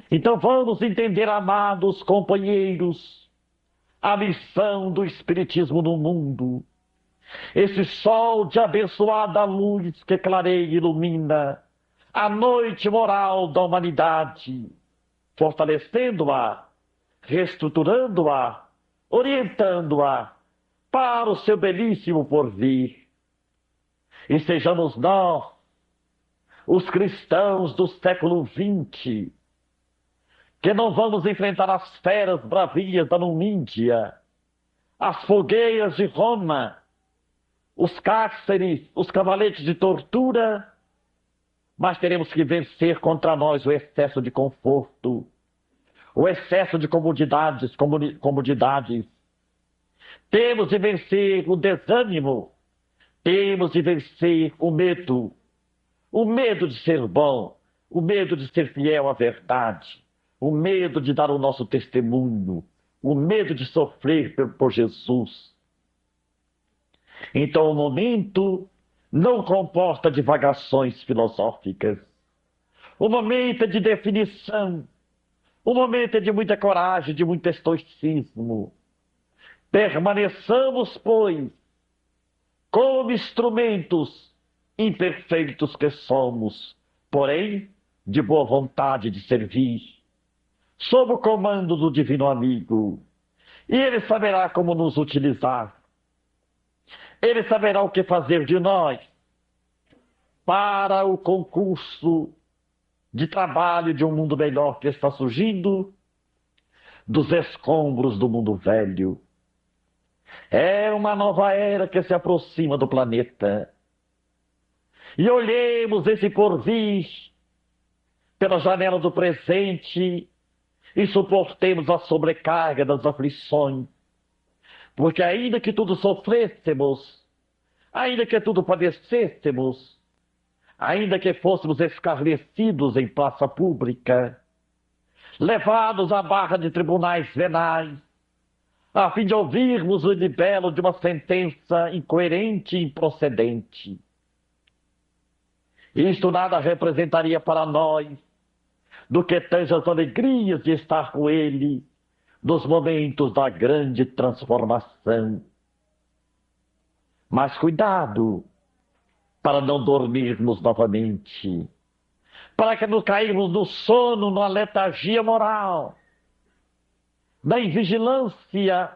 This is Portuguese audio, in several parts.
Então vamos entender, amados companheiros, a missão do Espiritismo no mundo. Esse sol de abençoada luz que clareia e ilumina a noite moral da humanidade, fortalecendo-a, reestruturando-a, orientando-a para o seu belíssimo porvir. E sejamos nós, os cristãos do século XX, que não vamos enfrentar as feras bravias da Numídia, as fogueiras de Roma, os cárceres, os cavaletes de tortura, mas teremos que vencer contra nós o excesso de conforto, o excesso de comodidades. Temos de vencer o desânimo, temos de vencer o medo de ser bom, o medo de ser fiel à verdade, o medo de dar o nosso testemunho, o medo de sofrer por Jesus. Então o momento não comporta divagações filosóficas. O momento é de definição. O momento é de muita coragem, de muito estoicismo. Permaneçamos, pois, como instrumentos imperfeitos que somos, porém de boa vontade de servir, sob o comando do Divino Amigo. E Ele saberá como nos utilizar. Ele saberá o que fazer de nós para o concurso de trabalho de um mundo melhor que está surgindo dos escombros do mundo velho. É uma nova era que se aproxima do planeta. E olhemos esse porvir pela janela do presente e suportemos a sobrecarga das aflições. Porque ainda que tudo sofrêssemos, ainda que tudo padecêssemos, ainda que fôssemos escarnecidos em praça pública, levados à barra de tribunais venais, a fim de ouvirmos o libelo de uma sentença incoerente e improcedente. Isto nada representaria para nós do que tantas alegrias de estar com Ele nos momentos da grande transformação. Mas cuidado para não dormirmos novamente, para que não cairmos no sono, na letargia moral, na invigilância,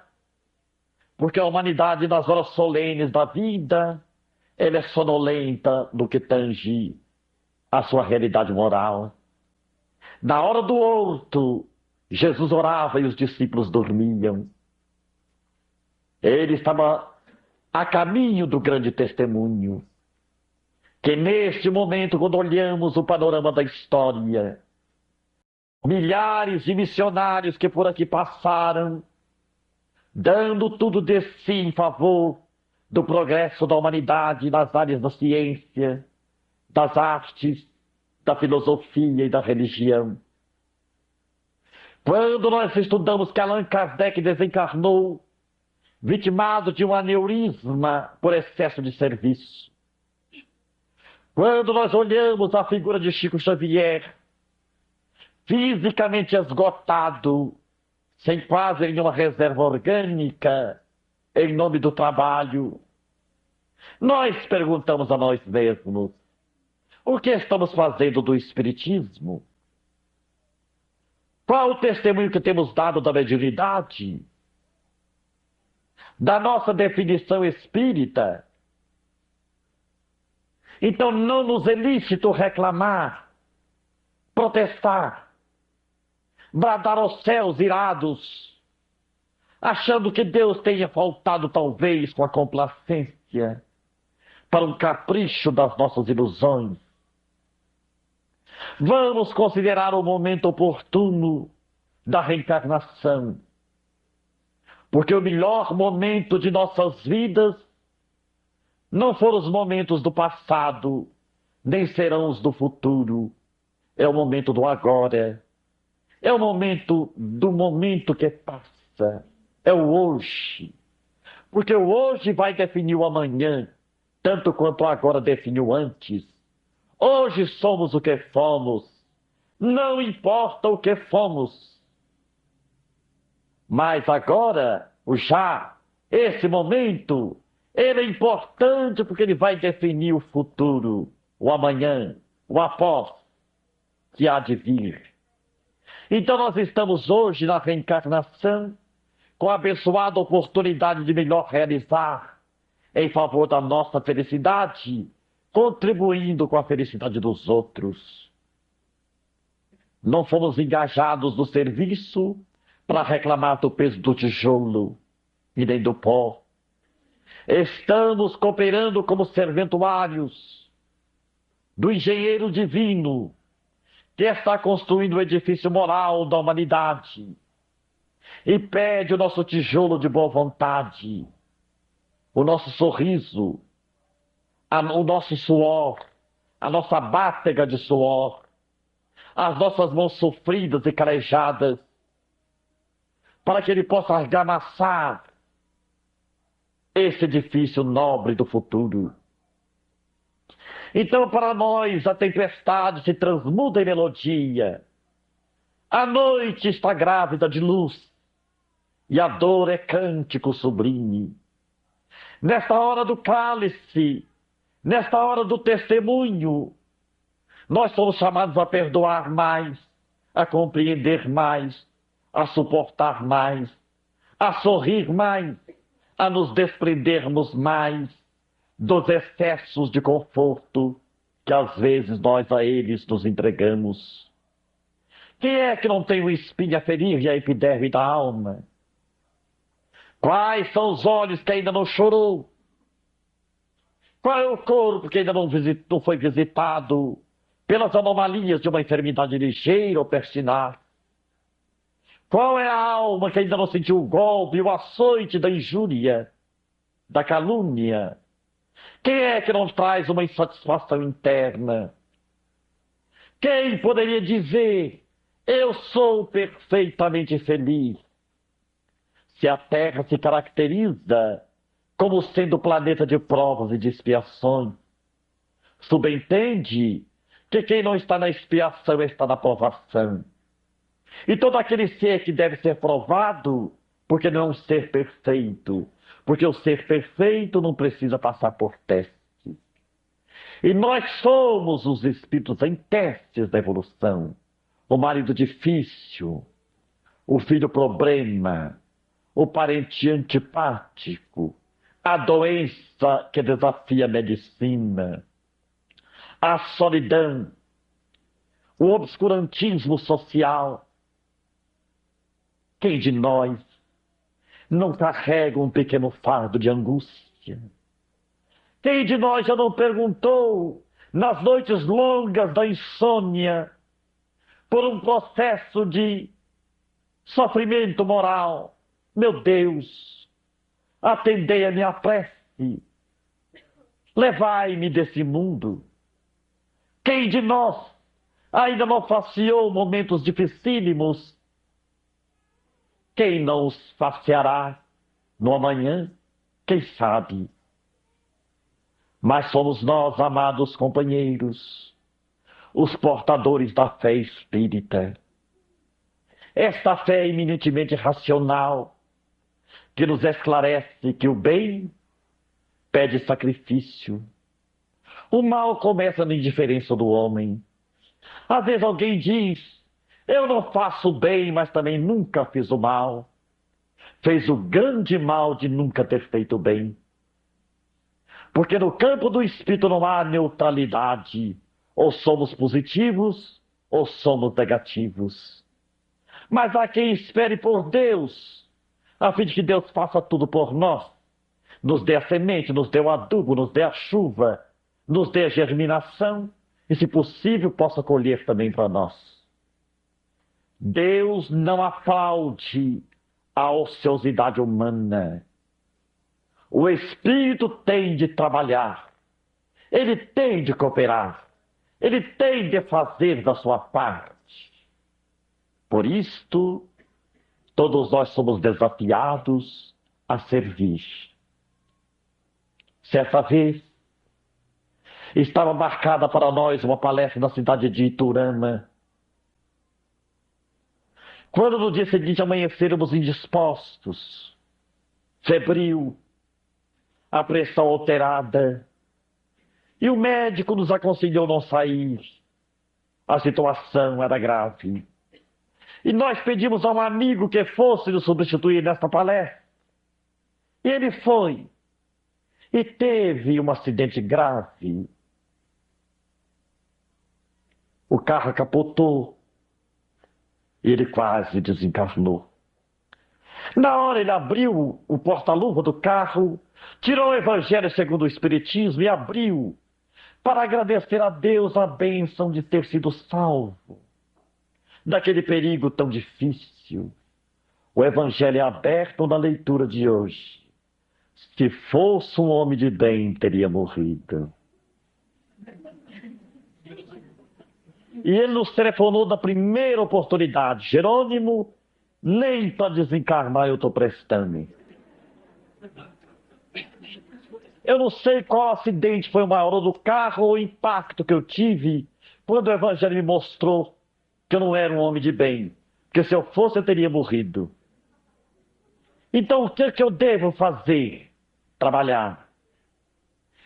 porque a humanidade nas horas solenes da vida, ela é sonolenta no que tange a sua realidade moral. Na hora do horto, Jesus orava e os discípulos dormiam. Ele estava a caminho do grande testemunho. Que neste momento, quando olhamos o panorama da história, milhares de missionários que por aqui passaram, dando tudo de si em favor do progresso da humanidade nas áreas da ciência, das artes, da filosofia e da religião. Quando nós estudamos que Allan Kardec desencarnou, vitimado de um aneurisma por excesso de serviço. Quando nós olhamos a figura de Chico Xavier, fisicamente esgotado, sem quase nenhuma reserva orgânica, em nome do trabalho, nós perguntamos a nós mesmos, o que estamos fazendo do Espiritismo? Qual o testemunho que temos dado da mediunidade? Da nossa definição espírita? Então não nos é lícito reclamar, protestar, bradar aos céus irados, achando que Deus tenha faltado talvez com a complacência para um capricho das nossas ilusões. Vamos considerar o momento oportuno da reencarnação, porque o melhor momento de nossas vidas não foram os momentos do passado, nem serão os do futuro. É o momento do agora. É o momento do momento que passa. É o hoje. Porque o hoje vai definir o amanhã, tanto quanto o agora definiu antes. Hoje somos o que fomos, Não importa o que fomos. Mas agora, o já, esse momento, ele é importante porque ele vai definir o futuro, o amanhã, o após, que há de vir. Então nós estamos hoje na reencarnação com a abençoada oportunidade de melhor realizar em favor da nossa felicidade, contribuindo com a felicidade dos outros. Não fomos engajados no serviço para reclamar do peso do tijolo e nem do pó. Estamos cooperando como serventuários do engenheiro divino que está construindo o edifício moral da humanidade e pede o nosso tijolo de boa vontade, o nosso sorriso, o nosso suor, a nossa bátega de suor, as nossas mãos sofridas e calejadas, para que ele possa argamassar esse edifício nobre do futuro. Então, para nós, a tempestade se transmuda em melodia. A noite está grávida de luz e a dor é cântico sublime. Nesta hora do cálice, nesta hora do testemunho, nós somos chamados a perdoar mais, a compreender mais, a suportar mais, a sorrir mais, a nos desprendermos mais dos excessos de conforto que às vezes nós a eles nos entregamos. Quem é que não tem o espinho a ferir e a epiderme da alma? Quais são os olhos que ainda não chorou? Qual é o corpo que ainda não foi visitado pelas anomalias de uma enfermidade ligeira ou pertinaz? Qual é a alma que ainda não sentiu o golpe e o açoite da injúria, da calúnia? Quem é que não traz uma insatisfação interna? Quem poderia dizer, eu sou perfeitamente feliz, se a Terra se caracteriza como sendo planeta de provas e de expiações? Subentende que quem não está na expiação está na provação. E todo aquele ser que deve ser provado, porque não é um ser perfeito, porque o ser perfeito não precisa passar por testes. E nós somos os espíritos em testes da evolução. O marido difícil, o filho problema, o parente antipático, a doença que desafia a medicina, a solidão, o obscurantismo social. Quem de nós não carrega um pequeno fardo de angústia? Quem de nós já não perguntou, nas noites longas da insônia, por um processo de sofrimento moral: meu Deus, atendei a minha prece, levai-me desse mundo? Quem de nós ainda não faceou momentos dificílimos? Quem não os faceará no amanhã? Quem sabe? Mas somos nós, amados companheiros, os portadores da fé espírita. Esta fé eminentemente racional, que nos esclarece que o bem pede sacrifício. O mal começa na indiferença do homem. Às vezes alguém diz, eu não faço o bem, mas também nunca fiz o mal. Fez o grande mal de nunca ter feito o bem. Porque no campo do espírito não há neutralidade. Ou somos positivos, ou somos negativos. Mas há quem espere por Deus, a fim de que Deus faça tudo por nós. Nos dê a semente, nos dê o adubo, nos dê a chuva, nos dê a germinação e, se possível, possa colher também para nós. Deus não aplaude a ociosidade humana. O Espírito tem de trabalhar, ele tem de cooperar, ele tem de fazer da sua parte. Por isto, todos nós somos desafiados a servir. Certa vez, estava marcada para nós uma palestra na cidade de Iturama, Quando no dia seguinte amanhecermos indispostos, febril, a pressão alterada, e o médico nos aconselhou não sair, a situação era grave. E nós pedimos a um amigo que fosse nos substituir nesta palestra. E ele foi. E teve um acidente grave. O carro capotou. E ele quase desencarnou. Na hora ele abriu o porta-luva do carro, tirou o Evangelho segundo o Espiritismo e abriu para agradecer a Deus a bênção de ter sido salvo daquele perigo tão difícil. O Evangelho é aberto na leitura de hoje. Se fosse um homem de bem, teria morrido. E ele nos telefonou na primeira oportunidade. Jerônimo, nem para desencarnar eu estou prestando. Eu não sei qual acidente foi o maior, do carro ou o impacto que eu tive quando o Evangelho me mostrou que eu não era um homem de bem. Porque se eu fosse, eu teria morrido. Então, o que é que eu devo fazer? Trabalhar.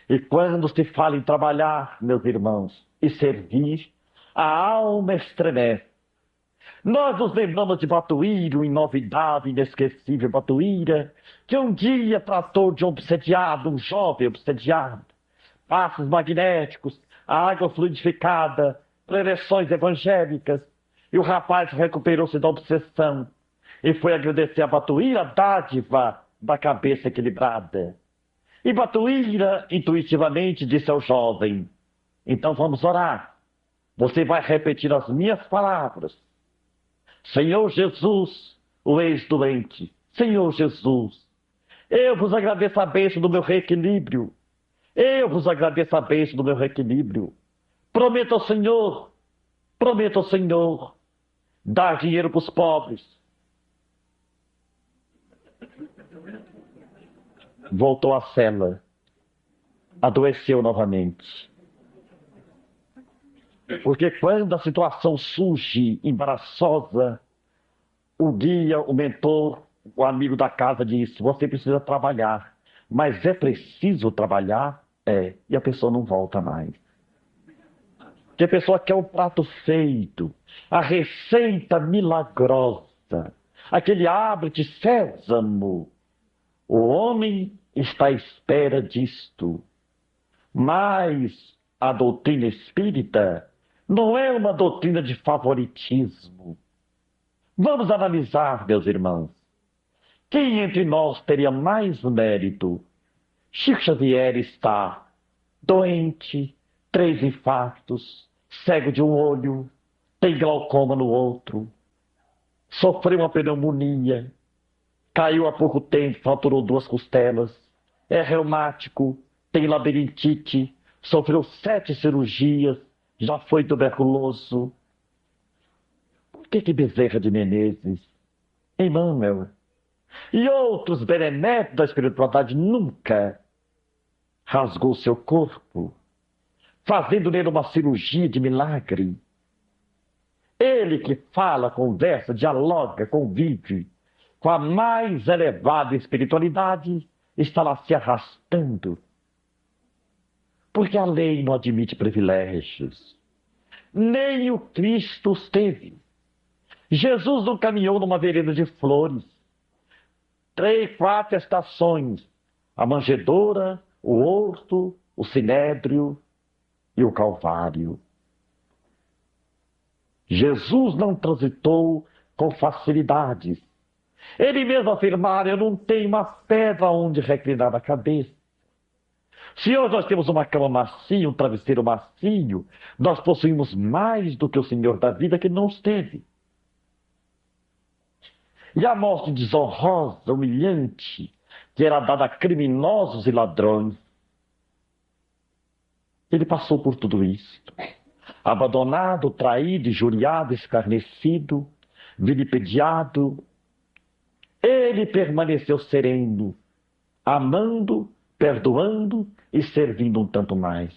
E quando se fala em trabalhar, meus irmãos, e servir, a alma estremece. Nós nos lembramos de Batuíra, o inovidável, inesquecível Batuíra, que um dia tratou de um obsediado, um jovem obsediado. Passos magnéticos, a água fluidificada, preleções evangélicas. E o rapaz recuperou-se da obsessão e foi agradecer a Batuíra a dádiva da cabeça equilibrada. E Batuíra, intuitivamente, disse ao jovem: então vamos orar. Você vai repetir as minhas palavras. Senhor Jesus, o ex-doente, Senhor Jesus, eu vos agradeço a bênção do meu reequilíbrio. Eu vos agradeço a bênção do meu reequilíbrio. Prometo ao Senhor, dar dinheiro para os pobres. Voltou à cela. Adoeceu novamente. Porque quando a situação surge embaraçosa, o guia, o mentor, o amigo da casa disse: você precisa trabalhar. Mas é preciso trabalhar? É. E a pessoa não volta mais. Porque a pessoa quer o prato feito, a receita milagrosa, aquele abre-te sésamo. O homem está à espera disto. Mas a doutrina espírita não é uma doutrina de favoritismo. Vamos analisar, meus irmãos. Quem entre nós teria mais mérito? Chico Xavier está doente, 3 infartos, cego de um olho, tem glaucoma no outro, sofreu uma pneumonia, caiu há pouco tempo, fraturou 2 costelas, é reumático, tem labirintite, sofreu 7 cirurgias, já foi tuberculoso. Por que Bezerra de Menezes, Emmanuel e outros beneméritos da espiritualidade nunca rasgou seu corpo, fazendo nele uma cirurgia de milagre? Ele que fala, conversa, dialoga, convive com a mais elevada espiritualidade, está lá se arrastando. Porque a lei não admite privilégios. Nem o Cristo os teve. Jesus não caminhou numa vereda de flores. 3, 4 estações. A manjedoura, o horto, o sinédrio e o Calvário. Jesus não transitou com facilidades. Ele mesmo afirmara: eu não tenho uma pedra onde reclinar a cabeça. Se hoje nós temos uma cama macia, um travesseiro macio, nós possuímos mais do que o Senhor da vida, que não os teve. E a morte desonrosa, humilhante, que era dada a criminosos e ladrões, ele passou por tudo isso. Abandonado, traído, injuriado, escarnecido, vilipendiado, ele permaneceu sereno, amando, perdoando e servindo um tanto mais.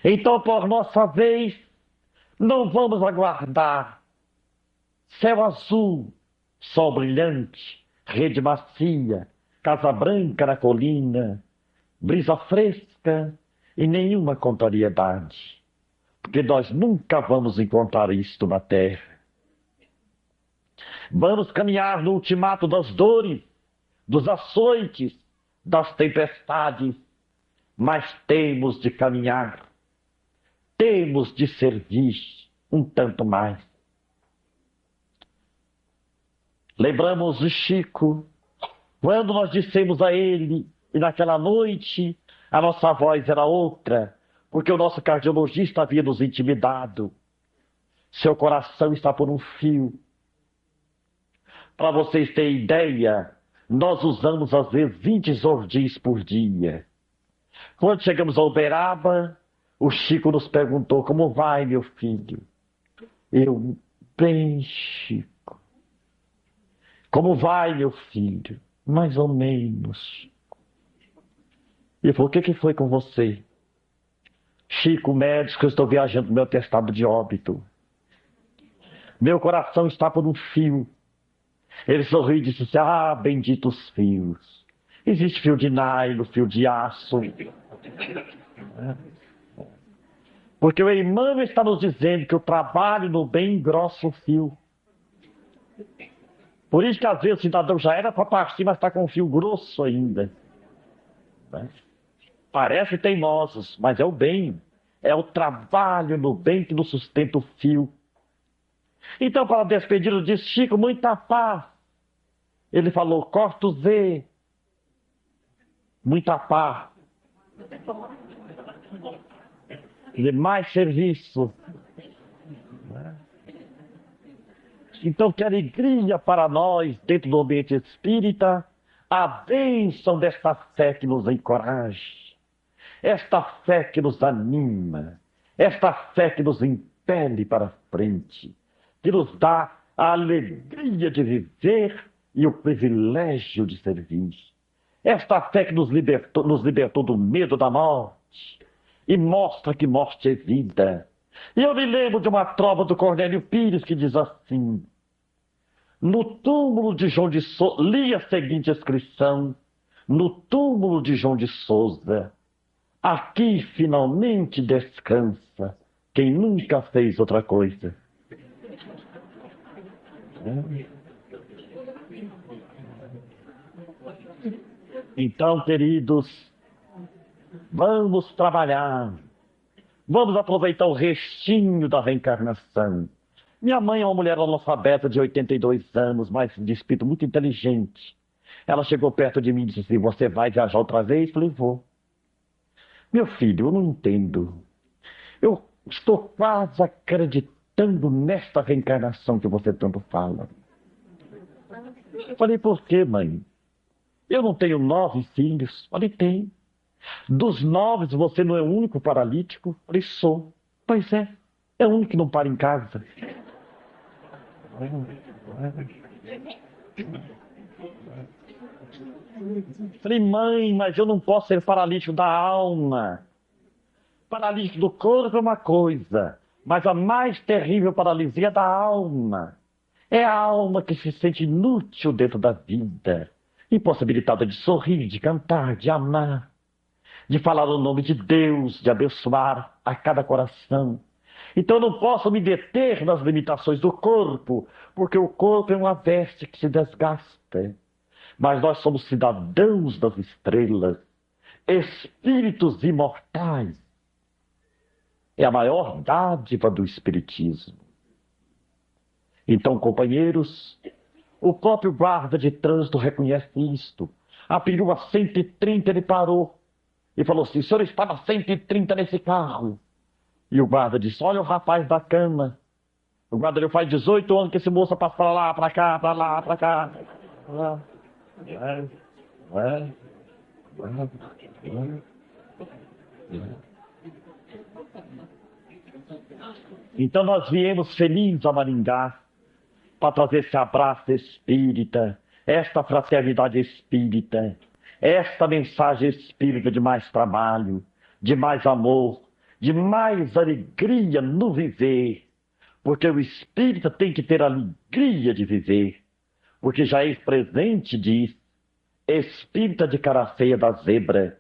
Então, por nossa vez, não vamos aguardar céu azul, sol brilhante, rede macia, casa branca na colina, brisa fresca e nenhuma contrariedade, porque nós nunca vamos encontrar isto na terra. Vamos caminhar no ultimato das dores, dos açoites, das tempestades, mas temos de caminhar, temos de servir um tanto mais. Lembramos de Chico, quando nós dissemos a ele, e naquela noite a nossa voz era outra, porque o nosso cardiologista havia nos intimidado. Seu coração está por um fio. Para vocês terem ideia, nós usamos às vezes 20 Zordis por dia. Quando chegamos a Uberaba, o Chico nos perguntou: como vai, meu filho? Eu, bem, Chico. Como vai, meu filho? Mais ou menos. Ele falou: o que foi com você? Chico, médico, eu estou viajando no meu atestado de óbito. Meu coração está por um fio. Ele sorriu e disse assim: ah, benditos fios. Existe fio de nylon, fio de aço. Porque o Emmanuel está nos dizendo que o trabalho no bem engrossa o fio. Por isso que às vezes o cidadão já era para partir, mas está com um fio grosso ainda. Parece teimosos, mas é o bem. É o trabalho no bem que nos sustenta o fio. Então, para despedir de Chico, muita paz. Ele falou: corta o Z. Muita paz. De mais serviço. Então, que alegria para nós, dentro do ambiente espírita, a bênção desta fé que nos encoraja, esta fé que nos anima, esta fé que nos impele para frente, que nos dá a alegria de viver e o privilégio de servir. Esta fé que nos libertou do medo da morte e mostra que morte é vida. E eu me lembro de uma trova do Cornélio Pires que diz assim: no túmulo de João de Souza, li a seguinte inscrição: no túmulo de João de Souza, aqui finalmente descansa quem nunca fez outra coisa. Então, queridos, vamos trabalhar. Vamos aproveitar o restinho da reencarnação. Minha mãe é uma mulher analfabeta de 82 anos, mas de espírito muito inteligente. Ela chegou perto de mim e disse assim: você vai viajar outra vez? Eu falei: vou. Meu filho, eu não entendo. Eu estou quase acreditando nesta reencarnação que você tanto fala. Eu falei: por quê, mãe? Eu não tenho 9 filhos. Eu falei: tem. Dos 9, você não é o único paralítico? Eu falei: sou. Pois é, é o único que não para em casa. Falei: mãe, mas eu não posso ser paralítico da alma. Paralítico do corpo é uma coisa, mas a mais terrível paralisia é da alma. É a alma que se sente inútil dentro da vida, impossibilitada de sorrir, de cantar, de amar, de falar o nome de Deus, de abençoar a cada coração. Então eu não posso me deter nas limitações do corpo, porque o corpo é uma veste que se desgasta. Mas nós somos cidadãos das estrelas, espíritos imortais. É a maior dádiva do espiritismo. Então, companheiros, o próprio guarda de trânsito reconhece isto. A perua 130 ele parou e falou assim: o senhor estava 130 nesse carro. E o guarda disse: olha o rapaz da cama. O guarda dele: faz 18 anos que esse moço passa para lá, para cá, para lá, para cá. Então nós viemos felizes a Maringá para trazer esse abraço espírita, esta fraternidade espírita, esta mensagem espírita de mais trabalho, de mais amor, de mais alegria no viver. porque o espírita tem que ter alegria de viver, porque Jair Presente diz, espírita de cara feia da zebra.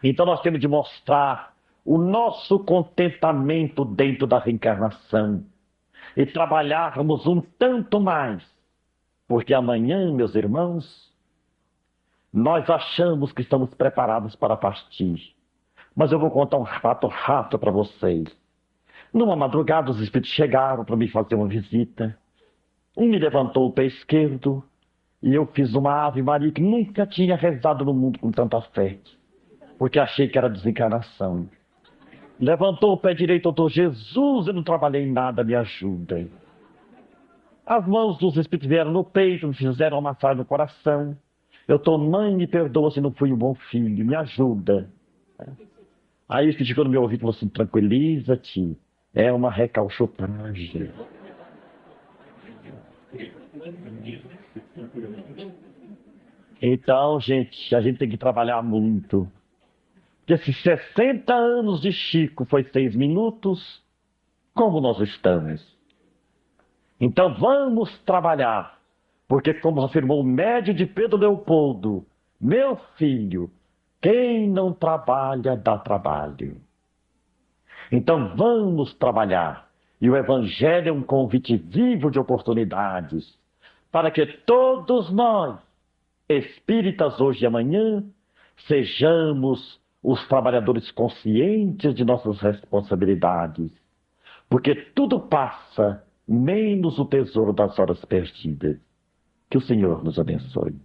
Então nós temos de mostrar o nosso contentamento dentro da reencarnação e trabalharmos um tanto mais, porque amanhã, meus irmãos, nós achamos que estamos preparados para partir. Mas eu vou contar um fato rápido para vocês. Numa madrugada, os espíritos chegaram para me fazer uma visita. Um me levantou o pé esquerdo e eu fiz uma Ave Maria que nunca tinha rezado no mundo com tanta fé, porque achei que era desencarnação. Levantou o pé direito, doutor Jesus, eu não trabalhei em nada, me ajuda. As mãos dos espíritos vieram no peito, me fizeram uma massagem no coração. Eu tô, mãe, me perdoa se não fui um bom filho, me ajuda. Aí o espírito ficou no meu ouvido e falou assim, tranquiliza-te, é uma recalchutragem. Então, gente, a gente tem que trabalhar muito. Porque esses 60 anos de Chico foi 6 minutos, como nós estamos? Então vamos trabalhar. Porque, como afirmou o médio de Pedro Leopoldo, meu filho, quem não trabalha, dá trabalho. Então vamos trabalhar. E o Evangelho é um convite vivo de oportunidades, para que todos nós, espíritas hoje e amanhã, sejamos os trabalhadores conscientes de nossas responsabilidades. Porque tudo passa, menos o tesouro das horas perdidas. Que o Senhor nos abençoe.